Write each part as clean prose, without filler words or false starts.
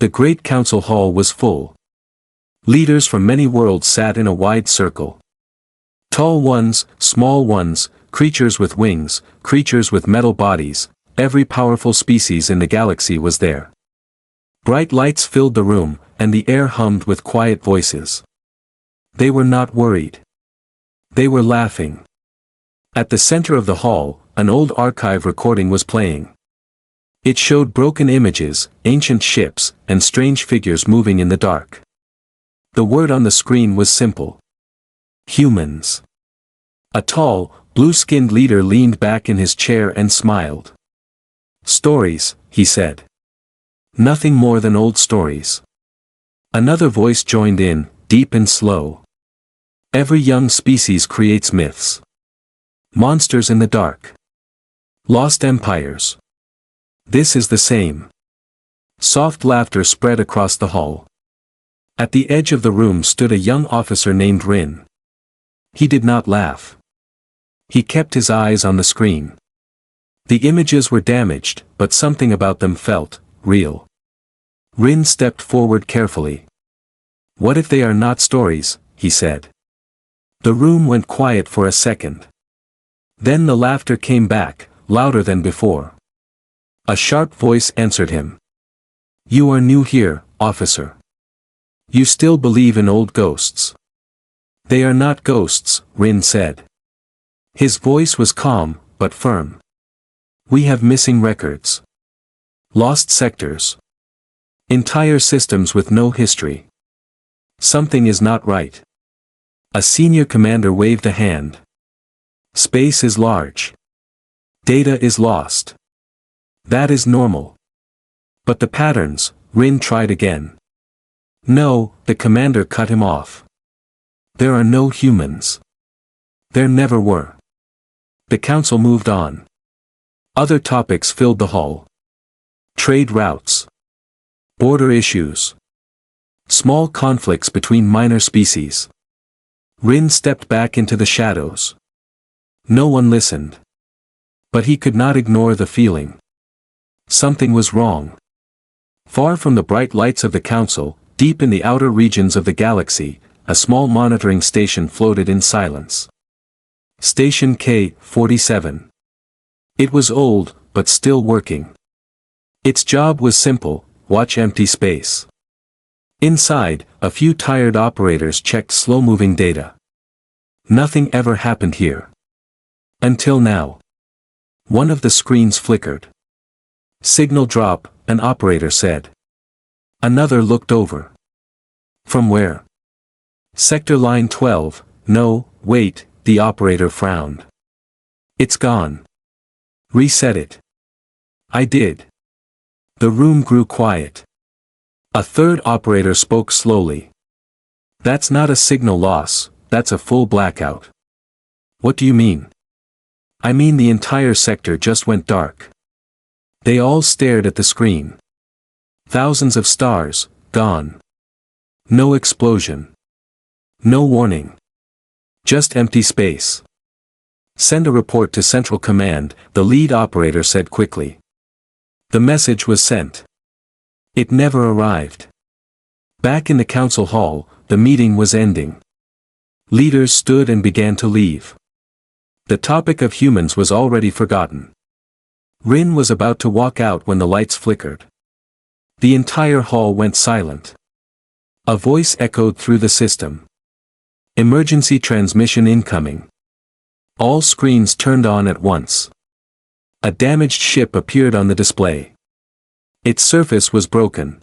The great council hall was full. Leaders from many worlds sat in a wide circle. Tall ones, small ones, creatures with wings, creatures with metal bodies, every powerful species in the galaxy was there. Bright lights filled the room, and the air hummed with quiet voices. They were not worried. They were laughing. At the center of the hall, an old archive recording was playing. It showed broken images, ancient ships, and strange figures moving in the dark. The word on the screen was simple. Humans. A tall, blue-skinned leader leaned back in his chair and smiled. Stories, he said. Nothing more than old stories. Another voice joined in, deep and slow. Every young species creates myths. Monsters in the dark. Lost empires. This is the same. Soft laughter spread across the hall. At the edge of the room stood a young officer named Rin. He did not laugh. He kept his eyes on the screen. The images were damaged, but something about them felt real. Rin stepped forward carefully. What if they are not stories, he said. The room went quiet for a second. Then the laughter came back, louder than before. A sharp voice answered him. You are new here, officer. You still believe in old ghosts. They are not ghosts, Rin said. His voice was calm, but firm. We have missing records. Lost sectors. Entire systems with no history. Something is not right. A senior commander waved a hand. Space is large. Data is lost. That is normal. But the patterns, Rin tried again. No, the commander cut him off. There are no humans. There never were. The council moved on. Other topics filled the hall. Trade routes. Border issues. Small conflicts between minor species. Rin stepped back into the shadows. No one listened. But he could not ignore the feeling. Something was wrong. Far from the bright lights of the council, deep in the outer regions of the galaxy, a small monitoring station floated in silence. Station K-47. It was old, but still working. Its job was simple, watch empty space. Inside, a few tired operators checked slow-moving data. Nothing ever happened here. Until now. One of the screens flickered. Signal drop, an operator said. Another looked over. From where? Sector line 12, no, wait, the operator frowned. It's gone. Reset it. I did. The room grew quiet. A third operator spoke slowly. That's not a signal loss, that's a full blackout. What do you mean? I mean the entire sector just went dark. They all stared at the screen. Thousands of stars, gone. No explosion. No warning. Just empty space. Send a report to Central Command, the lead operator said quickly. The message was sent. It never arrived. Back in the council hall, the meeting was ending. Leaders stood and began to leave. The topic of humans was already forgotten. Rin was about to walk out when the lights flickered. The entire hall went silent. A voice echoed through the system. Emergency transmission incoming. All screens turned on at once. A damaged ship appeared on the display. Its surface was broken.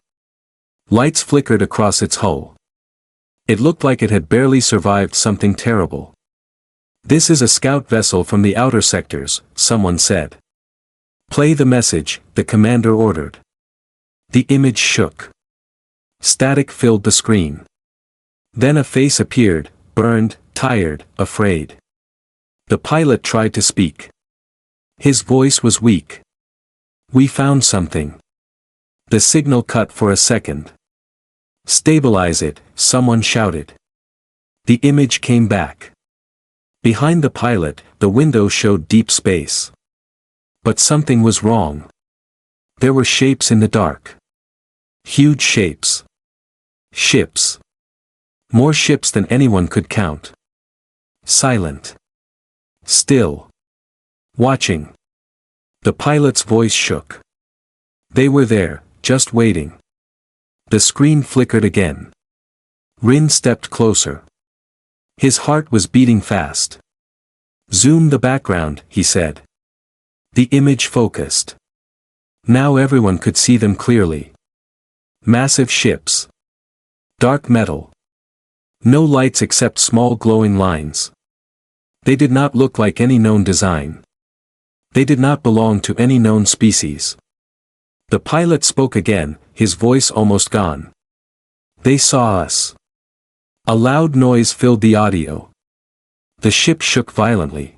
Lights flickered across its hull. It looked like it had barely survived something terrible. This is a scout vessel from the outer sectors, someone said. Play the message, the commander ordered. The image shook. Static filled the screen. Then a face appeared, burned, tired, afraid. The pilot tried to speak. His voice was weak. We found something. The signal cut for a second. Stabilize it, someone shouted. The image came back. Behind the pilot, the window showed deep space. But something was wrong. There were shapes in the dark. Huge shapes. Ships. More ships than anyone could count. Silent. Still. Watching. The pilot's voice shook. They were there, just waiting. The screen flickered again. Rin stepped closer. His heart was beating fast. "Zoom the background," he said. The image focused. Now everyone could see them clearly. Massive ships. Dark metal. No lights except small glowing lines. They did not look like any known design. They did not belong to any known species. The pilot spoke again, his voice almost gone. "They saw us." A loud noise filled the audio. The ship shook violently.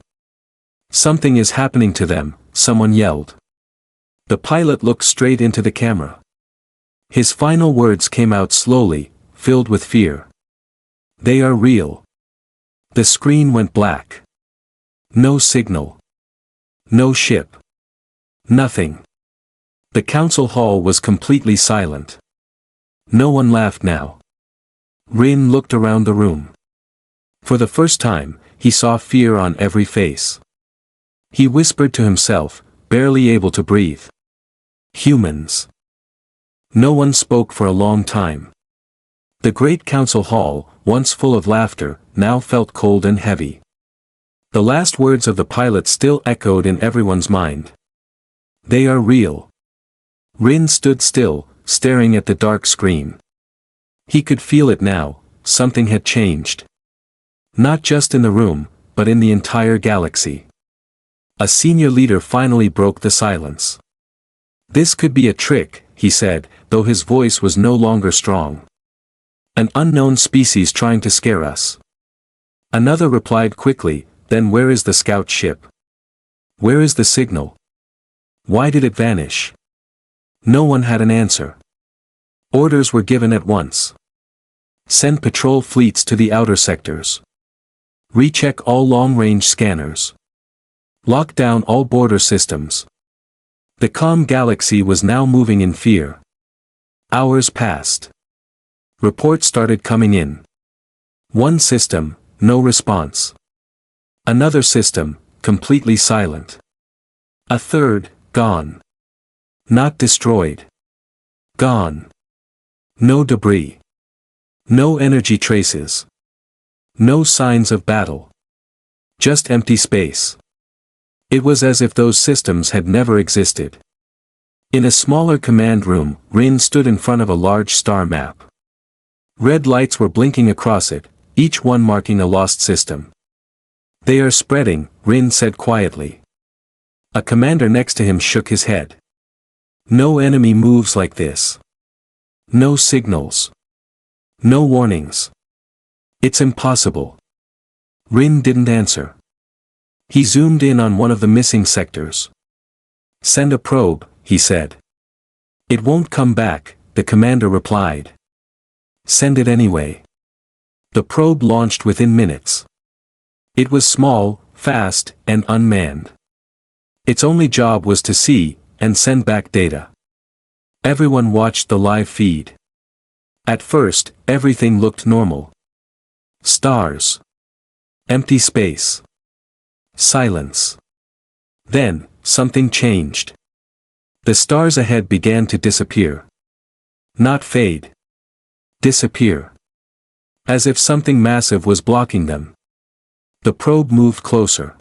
"Something is happening to them," someone yelled. The pilot looked straight into the camera. His final words came out slowly, filled with fear. "They are real." The screen went black. No signal. No ship. Nothing. The council hall was completely silent. No one laughed now. Rin looked around the room. For the first time, he saw fear on every face. He whispered to himself, barely able to breathe. Humans. No one spoke for a long time. The great council hall, once full of laughter, now felt cold and heavy. The last words of the pilot still echoed in everyone's mind. "They are real." Rin stood still, staring at the dark screen. He could feel it now, something had changed. Not just in the room, but in the entire galaxy. A senior leader finally broke the silence. "This could be a trick," he said, though his voice was no longer strong. "An unknown species trying to scare us." Another replied quickly, "Then where is the scout ship? Where is the signal? Why did it vanish?" No one had an answer. Orders were given at once. Send patrol fleets to the outer sectors. Recheck all long-range scanners. Lock down all border systems. The calm galaxy was now moving in fear. Hours passed. Reports started coming in. One system, no response. Another system, completely silent. A third, gone. Not destroyed. Gone. No debris. No energy traces. No signs of battle. Just empty space. It was as if those systems had never existed. In a smaller command room, Rin stood in front of a large star map. Red lights were blinking across it, each one marking a lost system. "They are spreading," Rin said quietly. A commander next to him shook his head. "No enemy moves like this. No signals. No warnings. It's impossible." Rin didn't answer. He zoomed in on one of the missing sectors. "Send a probe," he said. "It won't come back," the commander replied. "Send it anyway." The probe launched within minutes. It was small, fast, and unmanned. Its only job was to see, and send back data. Everyone watched the live feed. At first, everything looked normal. Stars. Empty space. Silence. Then, something changed. The stars ahead began to disappear. Not fade. Disappear. As if something massive was blocking them. The probe moved closer.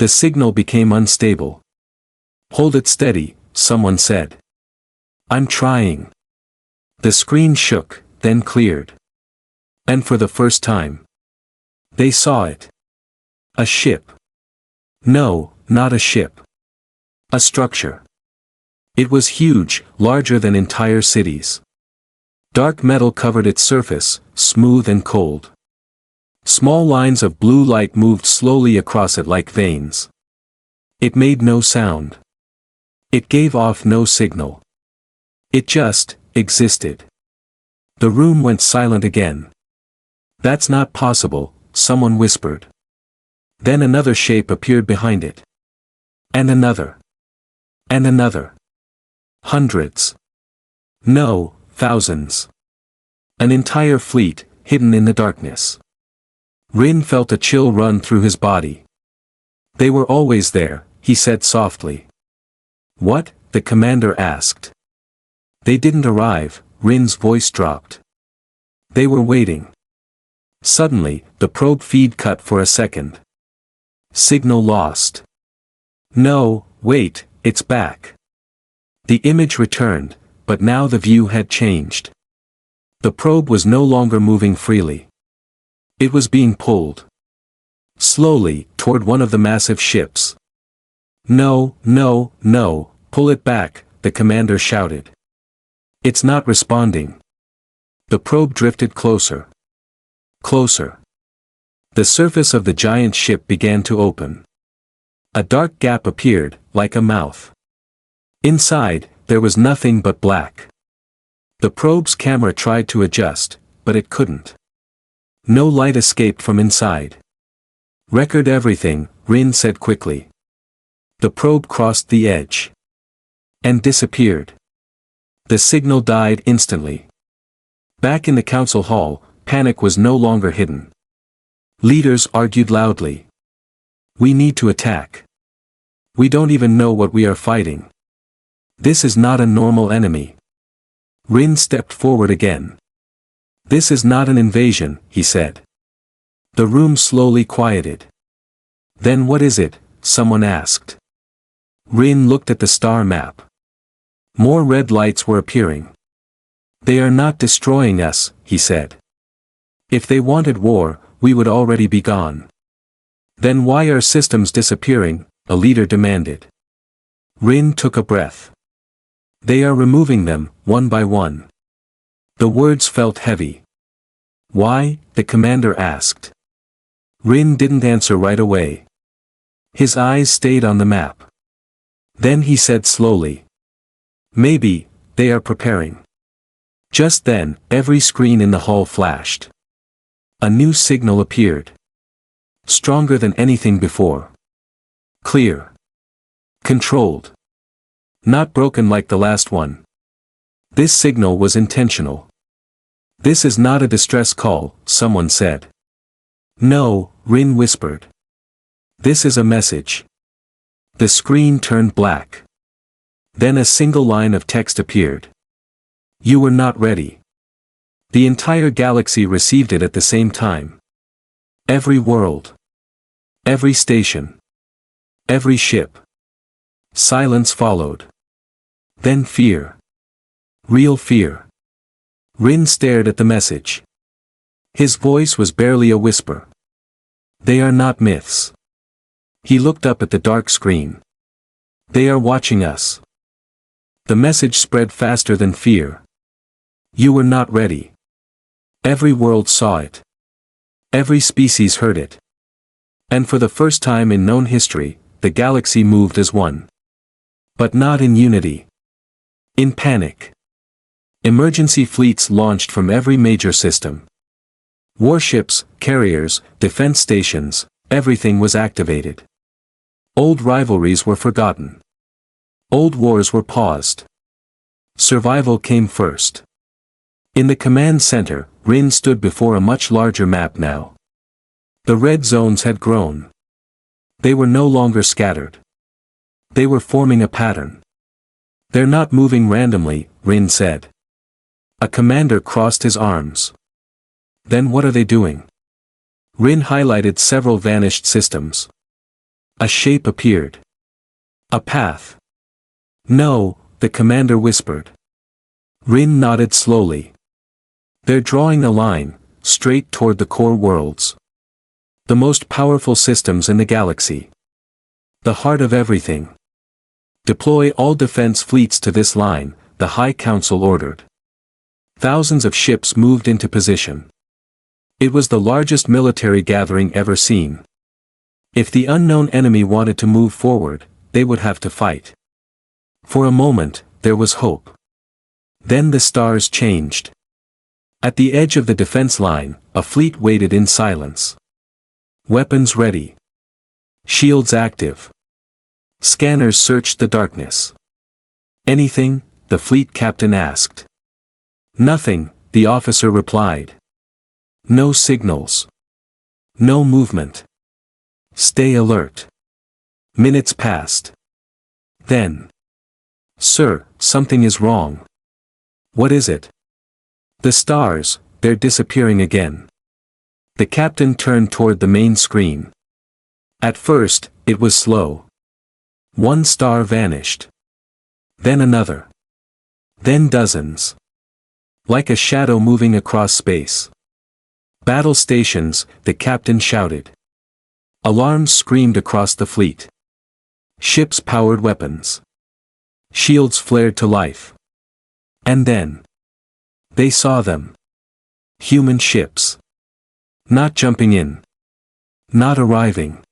The signal became unstable. "Hold it steady," someone said. "I'm trying." The screen shook, then cleared. And for the first time, they saw it. A ship. No, not a ship. A structure. It was huge, larger than entire cities. Dark metal covered its surface, smooth and cold. Small lines of blue light moved slowly across it like veins. It made no sound. It gave off no signal. It just existed. The room went silent again. "That's not possible," someone whispered. Then another shape appeared behind it. And another. And another. Hundreds. No, thousands. An entire fleet, hidden in the darkness. Rin felt a chill run through his body. They were always there, he said softly. What? The commander asked. They didn't arrive, Rin's voice dropped. They were waiting. Suddenly, the probe feed cut for a second. Signal lost. No, wait, it's back. The image returned, but now the view had changed. The probe was no longer moving freely. It was being pulled. Slowly, toward one of the massive ships. No, no, no, pull it back, the commander shouted. It's not responding. The probe drifted closer. Closer. The surface of the giant ship began to open. A dark gap appeared, like a mouth. Inside, there was nothing but black. The probe's camera tried to adjust, but it couldn't. No light escaped from inside. Record everything, Rin said quickly. The probe crossed the edge. And disappeared. The signal died instantly. Back in the council hall, panic was no longer hidden. Leaders argued loudly. We need to attack. We don't even know what we are fighting. This is not a normal enemy. Rin stepped forward again. This is not an invasion, he said. The room slowly quieted. Then what is it? Someone asked. Rin looked at the star map. More red lights were appearing. They are not destroying us, he said. If they wanted war, we would already be gone. Then why are systems disappearing? A leader demanded. Rin took a breath. They are removing them, one by one. The words felt heavy. Why? The commander asked. Rin didn't answer right away. His eyes stayed on the map. Then he said slowly. Maybe, they are preparing. Just then, every screen in the hall flashed. A new signal appeared. Stronger than anything before. Clear. Controlled. Not broken like the last one. This signal was intentional. This is not a distress call, someone said. No, Rin whispered. This is a message. The screen turned black. Then a single line of text appeared. You were not ready. The entire galaxy received it at the same time. Every world. Every station. Every ship. Silence followed. Then fear. Real fear. Rin stared at the message. His voice was barely a whisper. They are not myths. He looked up at the dark screen. They are watching us. The message spread faster than fear. You were not ready. Every world saw it. Every species heard it. And for the first time in known history, the galaxy moved as one. But not in unity. In panic. Emergency fleets launched from every major system. Warships, carriers, defense stations, everything was activated. Old rivalries were forgotten. Old wars were paused. Survival came first. In the command center, Rin stood before a much larger map now. The red zones had grown. They were no longer scattered. They were forming a pattern. They're not moving randomly, Rin said. A commander crossed his arms. Then what are they doing? Rin highlighted several vanished systems. A shape appeared. A path. No, the commander whispered. Rin nodded slowly. They're drawing a line, straight toward the core worlds. The most powerful systems in the galaxy. The heart of everything. Deploy all defense fleets to this line, the High Council ordered. Thousands of ships moved into position. It was the largest military gathering ever seen. If the unknown enemy wanted to move forward, they would have to fight. For a moment, there was hope. Then the stars changed. At the edge of the defense line, a fleet waited in silence. Weapons ready. Shields active. Scanners searched the darkness. Anything? The fleet captain asked. Nothing, the officer replied. No signals. No movement. Stay alert. Minutes passed. Then. Sir, something is wrong. What is it? The stars, they're disappearing again. The captain turned toward the main screen. At first, it was slow. One star vanished. Then another. Then dozens. Like a shadow moving across space. Battle stations, the captain shouted. Alarms screamed across the fleet. Ships powered weapons. Shields flared to life. And then. They saw them. Human ships. Not jumping in. Not arriving.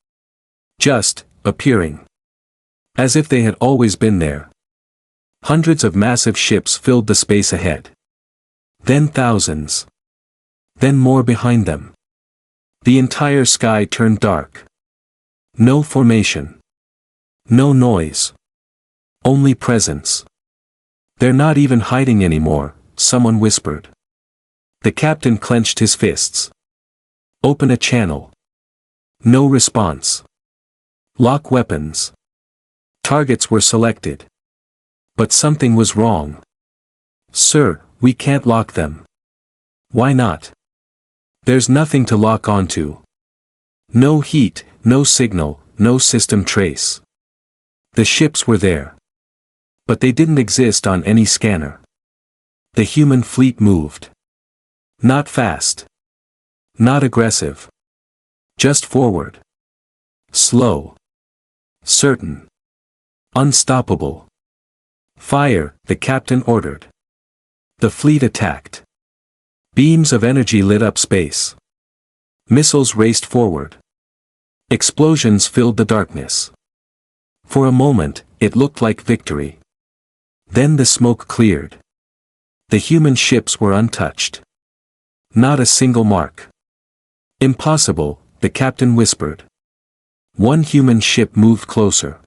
Just, appearing. As if they had always been there. Hundreds of massive ships filled the space ahead. Then thousands. Then more behind them. The entire sky turned dark. No formation. No noise. Only presence. They're not even hiding anymore, someone whispered. The captain clenched his fists. Open a channel. No response. Lock weapons. Targets were selected. But something was wrong. Sir, we can't lock them. Why not? There's nothing to lock onto. No heat, no signal, no system trace. The ships were there. But they didn't exist on any scanner. The human fleet moved. Not fast. Not aggressive. Just forward. Slow. Certain. Unstoppable. Fire, the captain ordered. The fleet attacked. Beams of energy lit up space. Missiles raced forward. Explosions filled the darkness. For a moment, it looked like victory. Then the smoke cleared. The human ships were untouched. Not a single mark. Impossible, the captain whispered. One human ship moved closer.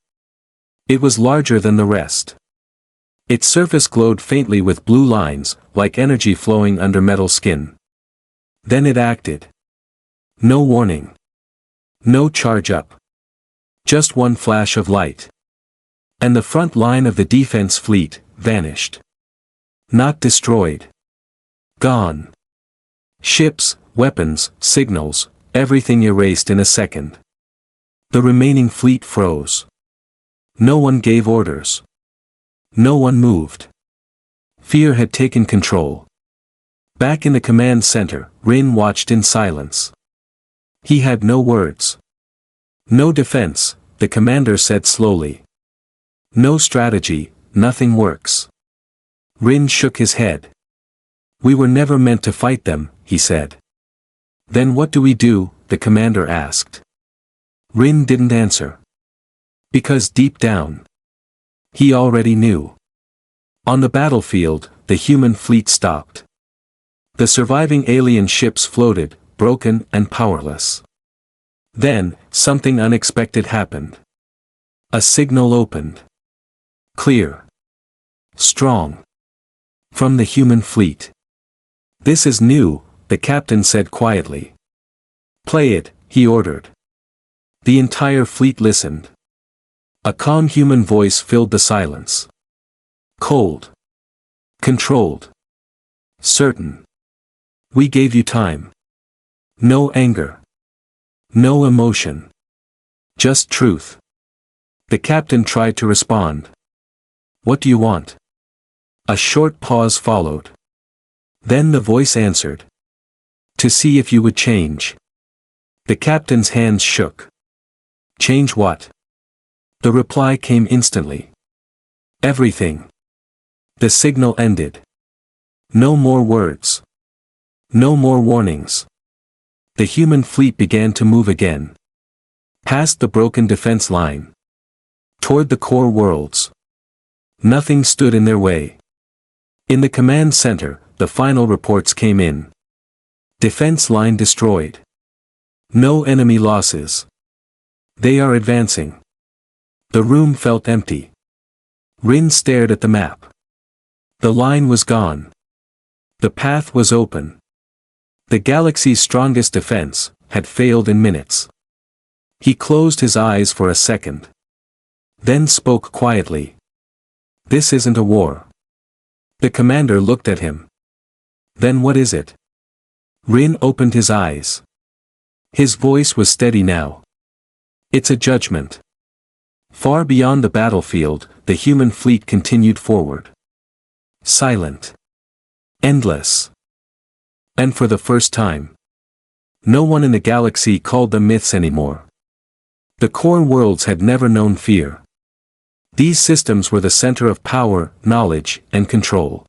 It was larger than the rest. Its surface glowed faintly with blue lines, like energy flowing under metal skin. Then it acted. No warning. No charge up. Just one flash of light. And the front line of the defense fleet vanished. Not destroyed. Gone. Ships, weapons, signals, everything erased in a second. The remaining fleet froze. No one gave orders. No one moved. Fear had taken control. Back in the command center, Rin watched in silence. He had no words. No defense, the commander said slowly. No strategy, nothing works. Rin shook his head. We were never meant to fight them, he said. Then what do we do? The commander asked. Rin didn't answer. Because deep down, he already knew. On the battlefield, the human fleet stopped. The surviving alien ships floated, broken and powerless. Then, something unexpected happened. A signal opened. Clear. Strong. From the human fleet. This is new, the captain said quietly. Play it, he ordered. The entire fleet listened. A calm human voice filled the silence. Cold. Controlled. Certain. We gave you time. No anger. No emotion. Just truth. The captain tried to respond. What do you want? A short pause followed. Then the voice answered. To see if you would change. The captain's hands shook. Change what? The reply came instantly. Everything. The signal ended. No more words. No more warnings. The human fleet began to move again. Past the broken defense line. Toward the core worlds. Nothing stood in their way. In the command center, the final reports came in. Defense line destroyed. No enemy losses. They are advancing. The room felt empty. Rin stared at the map. The line was gone. The path was open. The galaxy's strongest defense had failed in minutes. He closed his eyes for a second. Then spoke quietly. "This isn't a war." The commander looked at him. "Then what is it?" Rin opened his eyes. His voice was steady now. "It's a judgment." Far beyond the battlefield, the human fleet continued forward. Silent. Endless. And for the first time, no one in the galaxy called them myths anymore. The core worlds had never known fear. These systems were the center of power, knowledge, and control.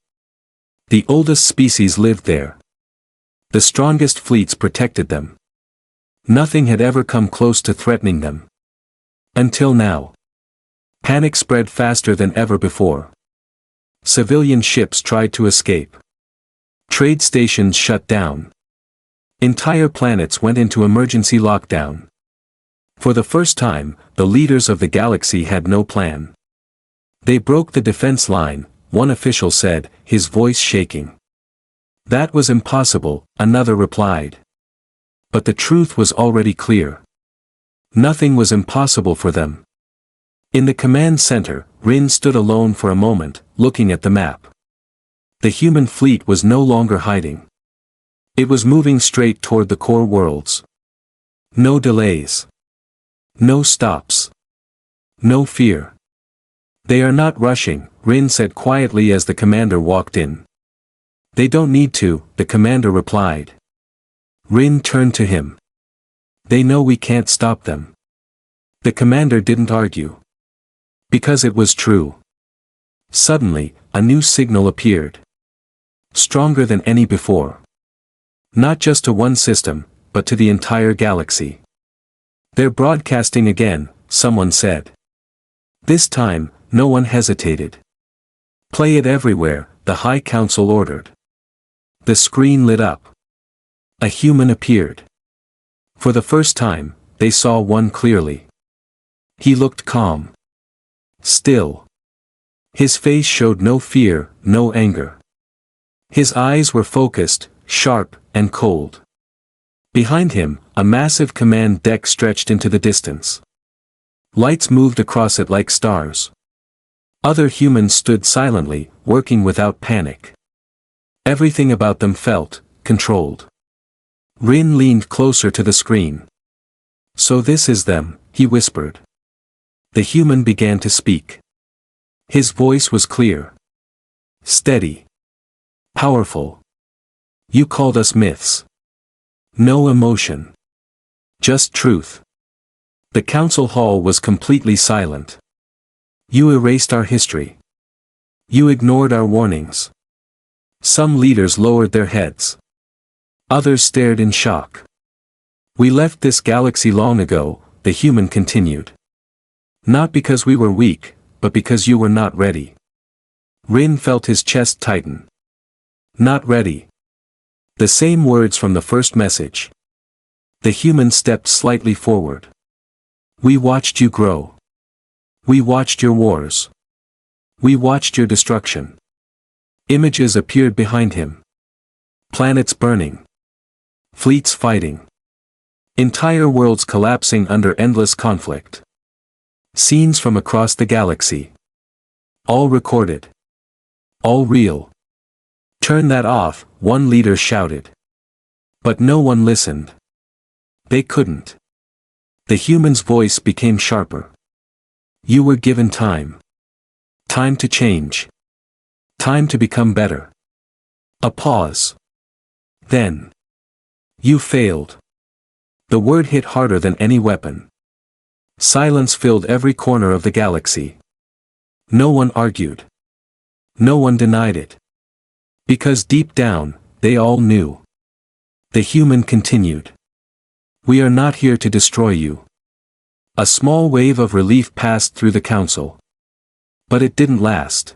The oldest species lived there. The strongest fleets protected them. Nothing had ever come close to threatening them. Until now. Panic spread faster than ever before. Civilian ships tried to escape. Trade stations shut down. Entire planets went into emergency lockdown. For the first time, the leaders of the galaxy had no plan. They broke the defense line, one official said, his voice shaking. "That was impossible," another replied. But the truth was already clear. Nothing was impossible for them. In the command center, Rin stood alone for a moment, looking at the map. The human fleet was no longer hiding. It was moving straight toward the core worlds. No delays. No stops. No fear. "They are not rushing," Rin said quietly as the commander walked in. "They don't need to," the commander replied. Rin turned to him. "They know we can't stop them." The commander didn't argue. Because it was true. Suddenly, a new signal appeared. Stronger than any before. Not just to one system, but to the entire galaxy. "They're broadcasting again," someone said. This time, no one hesitated. "Play it everywhere," the High Council ordered. The screen lit up. A human appeared. For the first time, they saw one clearly. He looked calm. Still. His face showed no fear, no anger. His eyes were focused, sharp, and cold. Behind him, a massive command deck stretched into the distance. Lights moved across it like stars. Other humans stood silently, working without panic. Everything about them felt controlled. Rin leaned closer to the screen. "So this is them," he whispered. The human began to speak. His voice was clear. Steady. Powerful. "You called us myths. No emotion. Just truth." The council hall was completely silent. "You erased our history. You ignored our warnings." Some leaders lowered their heads. Others stared in shock. "We left this galaxy long ago," the human continued. "Not because we were weak, but because you were not ready." Rin felt his chest tighten. Not ready. The same words from the first message. The human stepped slightly forward. "We watched you grow. We watched your wars. We watched your destruction." Images appeared behind him. Planets burning. Fleets fighting. Entire worlds collapsing under endless conflict. Scenes from across the galaxy. All recorded. All real. "Turn that off," one leader shouted. But no one listened. They couldn't. The human's voice became sharper. "You were given time. Time to change. Time to become better." A pause. Then. "You failed." The word hit harder than any weapon. Silence filled every corner of the galaxy. No one argued. No one denied it. Because deep down, they all knew. The human continued. "We are not here to destroy you." A small wave of relief passed through the council. But it didn't last.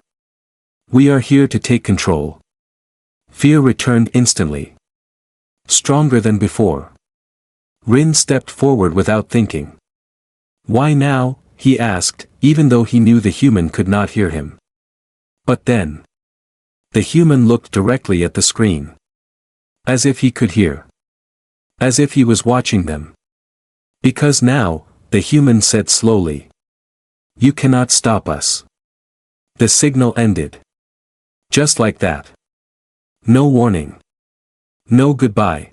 "We are here to take control." Fear returned instantly. Stronger than before. Rin stepped forward without thinking. "Why now?" he asked, even though he knew the human could not hear him. But then. The human looked directly at the screen. As if he could hear. As if he was watching them. Because now, the human said slowly. You cannot stop us. The signal ended. Just like that. No warning. No goodbye.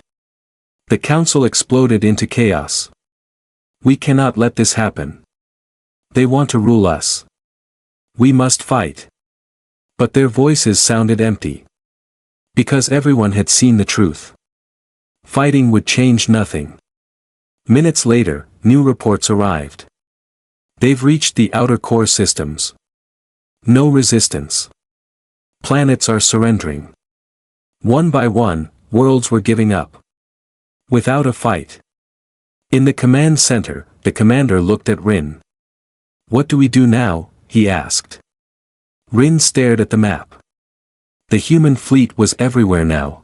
The council exploded into chaos. We cannot let this happen. They want to rule us. We must fight. But their voices sounded empty. Because everyone had seen the truth. Fighting would change nothing. Minutes later, new reports arrived. They've reached the outer core systems. No resistance. Planets are surrendering. One by one, worlds were giving up. Without a fight. In the command center, the commander looked at Rin. What do we do now? He asked. Rin stared at the map. The human fleet was everywhere now.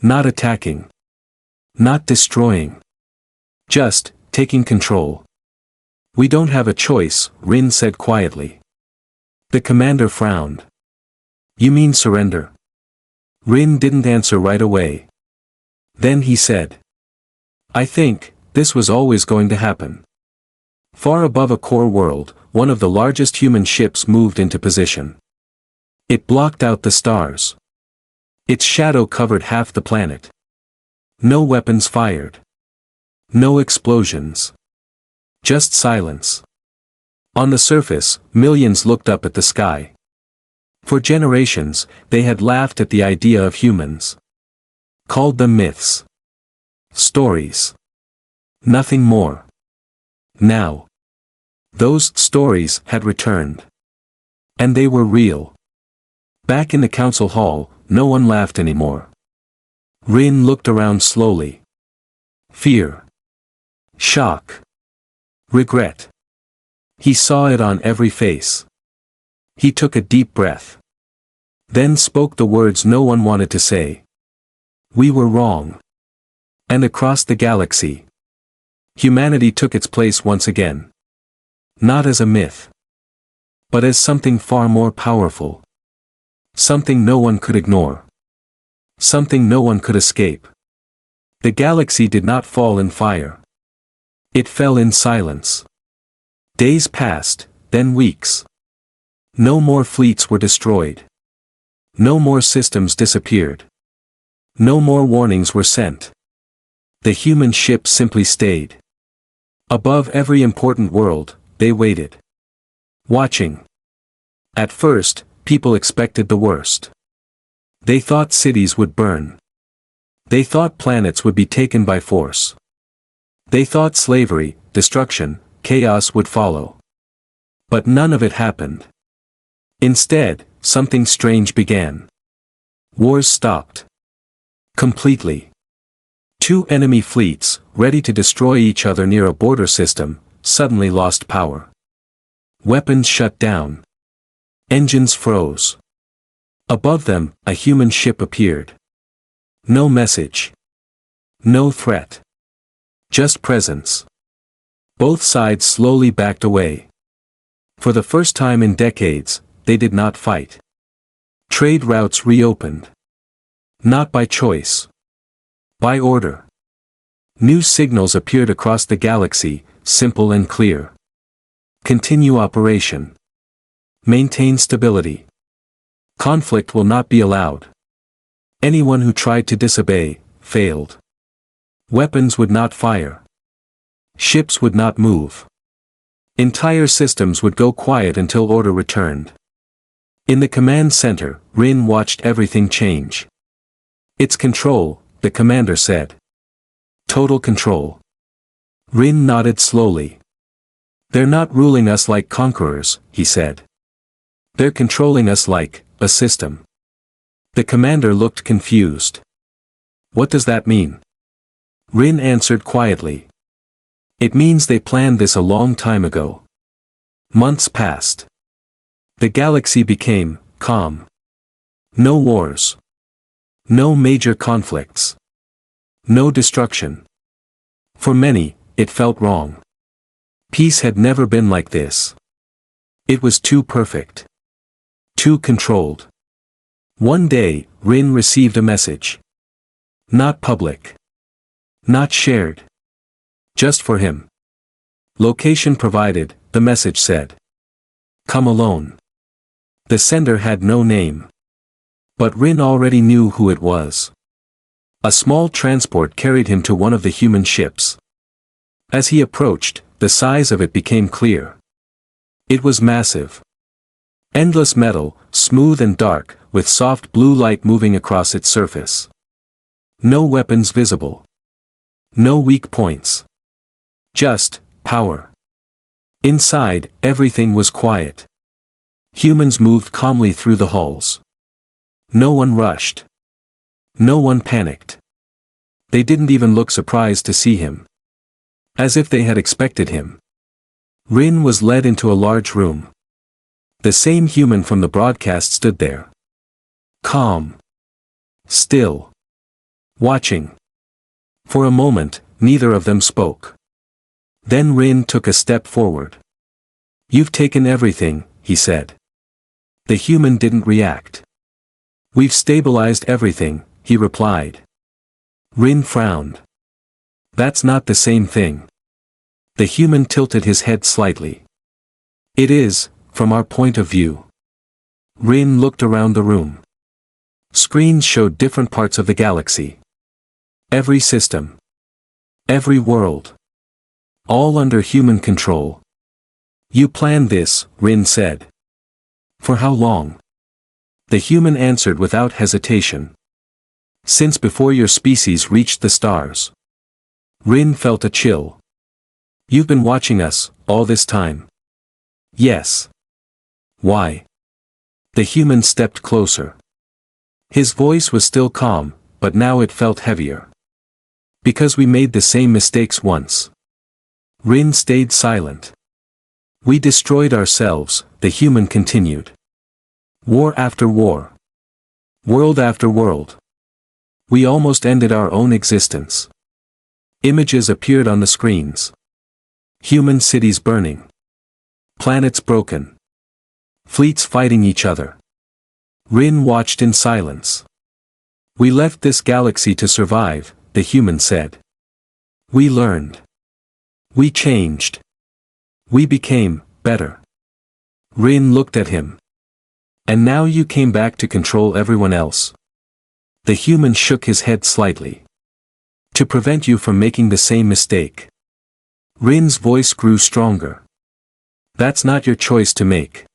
Not attacking. Not destroying. Just, taking control. We don't have a choice, Rin said quietly. The commander frowned. You mean surrender? Rin didn't answer right away. Then he said. I think, this was always going to happen. Far above a core world, one of the largest human ships moved into position. It blocked out the stars. Its shadow covered half the planet. No weapons fired. No explosions. Just silence. On the surface, millions looked up at the sky. For generations, they had laughed at the idea of humans. Called them myths. Stories. Nothing more. Now. Those stories had returned. And they were real. Back in the council hall, no one laughed anymore. Rin looked around slowly. Fear. Shock. Regret. He saw it on every face. He took a deep breath. Then spoke the words no one wanted to say. We were wrong. And across the galaxy, humanity took its place once again. Not as a myth. But as something far more powerful. Something no one could ignore. Something no one could escape. The galaxy did not fall in fire. It fell in silence. Days passed, then weeks. No more fleets were destroyed. No more systems disappeared. No more warnings were sent. The human ship simply stayed. Above every important world, they waited. Watching. At first, people expected the worst. They thought cities would burn. They thought planets would be taken by force. They thought slavery, destruction, chaos would follow. But none of it happened. Instead, something strange began. Wars stopped. Completely. Two enemy fleets, ready to destroy each other near a border system, suddenly lost power. Weapons shut down. Engines froze. Above them, a human ship appeared. No message. No threat. Just presence. Both sides slowly backed away. For the first time in decades, they did not fight. Trade routes reopened. Not by choice. By order. New signals appeared across the galaxy, simple and clear. Continue operation. Maintain stability. Conflict will not be allowed. Anyone who tried to disobey, failed. Weapons would not fire. Ships would not move. Entire systems would go quiet until order returned. In the command center, Rin watched everything change. It's control, the commander said. Total control. Rin nodded slowly. They're not ruling us like conquerors, he said. They're controlling us like a system. The commander looked confused. What does that mean? Rin answered quietly. It means they planned this a long time ago. Months passed. The galaxy became calm. No wars. No major conflicts. No destruction. For many, it felt wrong. Peace had never been like this. It was too perfect. Too controlled. One day, Rin received a message. Not public. Not shared. Just for him. Location provided, the message said. Come alone. The sender had no name. But Rin already knew who it was. A small transport carried him to one of the human ships. As he approached, the size of it became clear. It was massive. Endless metal, smooth and dark, with soft blue light moving across its surface. No weapons visible. No weak points. Just power. Inside, everything was quiet. Humans moved calmly through the halls. No one rushed. No one panicked. They didn't even look surprised to see him. As if they had expected him. Rin was led into a large room. The same human from the broadcast stood there. Calm. Still. Watching. For a moment, neither of them spoke. Then Rin took a step forward. You've taken everything, he said. The human didn't react. We've stabilized everything, he replied. Rin frowned. That's not the same thing. The human tilted his head slightly. It is, from our point of view. Rin looked around the room. Screens showed different parts of the galaxy. Every system. Every world. All under human control. You planned this, Rin said. For how long? The human answered without hesitation. Since before your species reached the stars. Rin felt a chill. You've been watching us, all this time. Yes. Why? The human stepped closer. His voice was still calm, but now it felt heavier. Because we made the same mistakes once. Rin stayed silent. We destroyed ourselves, the human continued. War after war. World after world. We almost ended our own existence. Images appeared on the screens. Human cities burning. Planets broken. Fleets fighting each other. Rin watched in silence. We left this galaxy to survive, the human said. We learned. We changed. We became better. Rin looked at him. And now you came back to control everyone else. The human shook his head slightly. To prevent you from making the same mistake. Rin's voice grew stronger. That's not your choice to make.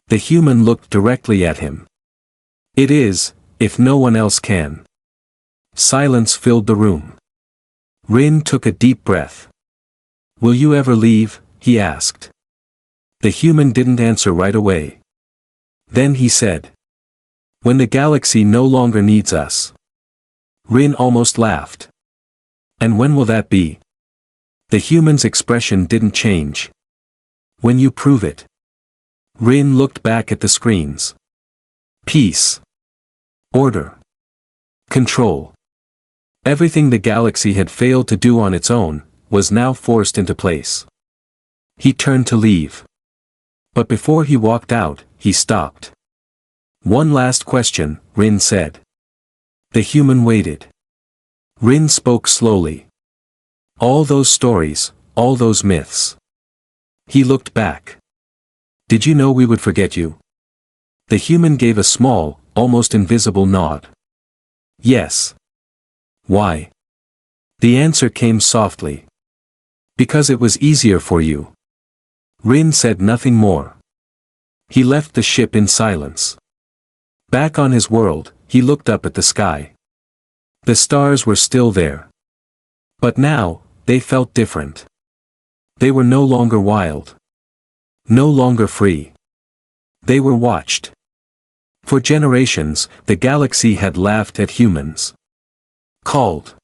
The human looked directly at him. It is, if no one else can. Silence filled the room. Rin took a deep breath. Will you ever leave? He asked. The human didn't answer right away. Then he said. When the galaxy no longer needs us. Rin almost laughed. And when will that be? The human's expression didn't change. When you prove it. Rin looked back at the screens. Peace. Order. Control. Everything the galaxy had failed to do on its own, was now forced into place. He turned to leave. But before he walked out, he stopped. One last question, Rin said. The human waited. Rin spoke slowly. All those stories, all those myths. He looked back. Did you know we would forget you? The human gave a small, almost invisible nod. Yes. Why? The answer came softly. Because it was easier for you. Rin said nothing more. He left the ship in silence. Back on his world, he looked up at the sky. The stars were still there. But now, they felt different. They were no longer wild. No longer free. They were watched. For generations, the galaxy had laughed at humans. Called